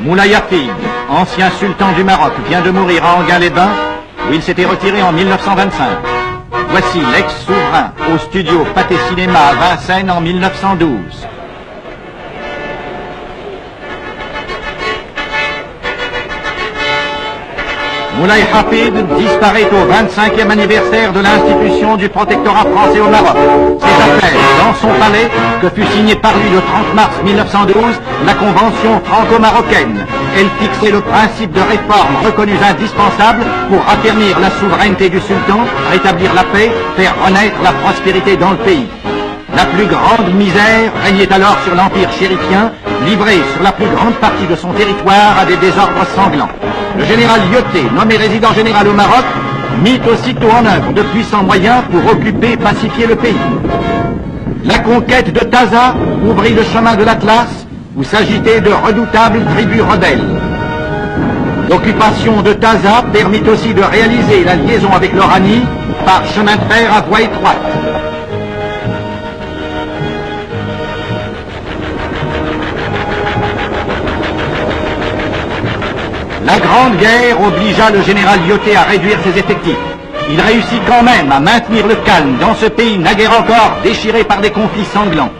Moulay Hafid, ancien sultan du Maroc, vient de mourir à Enghien-les-Bains, où il s'était retiré en 1925. Voici l'ex-souverain au studio Pathé Cinéma à Vincennes en 1912. Moulay Hafid disparaît au 25e anniversaire de l'institution du protectorat français au Maroc. C'est après, dans son palais, que fut signée par lui le 30 mars 1912 la convention franco-marocaine. Elle fixait le principe de réformes reconnues indispensables pour affermir la souveraineté du sultan, rétablir la paix, faire renaître la prospérité dans le pays. La plus grande misère régnait alors sur l'empire chérifien, livré sur la plus grande partie de son territoire à des désordres sanglants. Le général Lyautey, nommé résident général au Maroc, mit aussitôt en œuvre de puissants moyens pour occuper et pacifier le pays. La conquête de Taza ouvrit le chemin de l'Atlas, où s'agitaient de redoutables tribus rebelles. L'occupation de Taza permit aussi de réaliser la liaison avec l'Oranie par chemin de fer à voie étroite. La Grande Guerre obligea le général Lyautey à réduire ses effectifs. Il réussit quand même à maintenir le calme dans ce pays naguère encore déchiré par des conflits sanglants.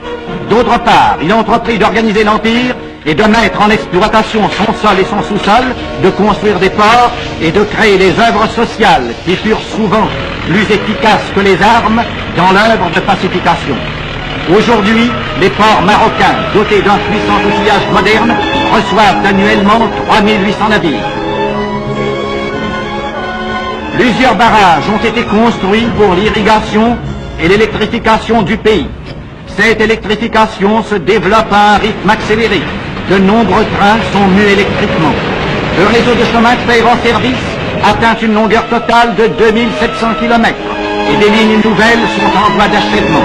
D'autre part, il entreprit d'organiser l'Empire et de mettre en exploitation son sol et son sous-sol, de construire des ports et de créer les œuvres sociales qui furent souvent plus efficaces que les armes dans l'œuvre de pacification. Aujourd'hui, les ports marocains, dotés d'un puissant outillage moderne, reçoivent annuellement 3800 navires. Plusieurs barrages ont été construits pour l'irrigation et l'électrification du pays. Cette électrification se développe à un rythme accéléré. De nombreux trains sont mus électriquement. Le réseau de chemin de fer en service atteint une longueur totale de 2700 km et des lignes nouvelles sont en voie d'achèvement.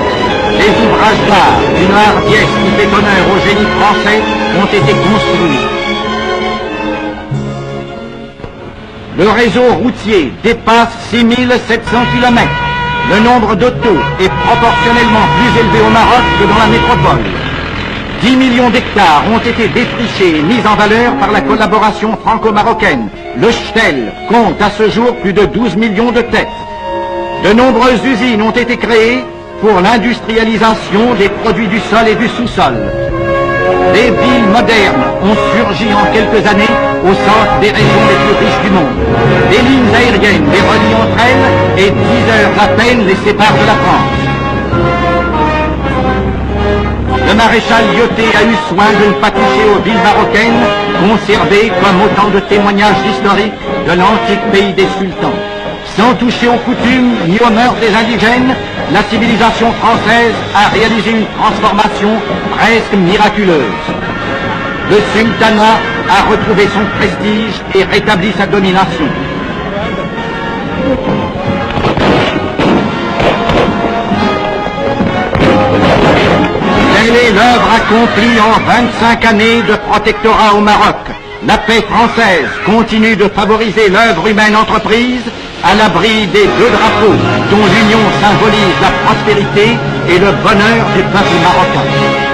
Les ouvrages d'art d'une hardiesse qui fait honneur au génie français ont été construits. Le réseau routier dépasse 6700 km. Le nombre d'autos est proportionnellement plus élevé au Maroc que dans la métropole. 10 millions d'hectares ont été défrichés et mis en valeur par la collaboration franco-marocaine. Le Shtel compte à ce jour plus de 12 millions de têtes. De nombreuses usines ont été créées pour l'industrialisation des produits du sol et du sous-sol. Des villes modernes ont surgi en quelques années au centre des régions les plus riches du monde. Des lignes aériennes les relient entre elles et 10 heures à peine les séparent de la France. Le maréchal Lyautey a eu soin de ne pas toucher aux villes marocaines, conservées comme autant de témoignages historiques de l'antique pays des sultans. Sans toucher aux coutumes ni aux mœurs des indigènes, la civilisation française a réalisé une transformation presque miraculeuse. Le sultanat a retrouvé son prestige et rétabli sa domination. Telle est l'œuvre accomplie en 25 années de protectorat au Maroc. La paix française continue de favoriser l'œuvre humaine entreprise à l'abri des deux drapeaux dont l'union symbolise la prospérité et le bonheur du peuple marocain.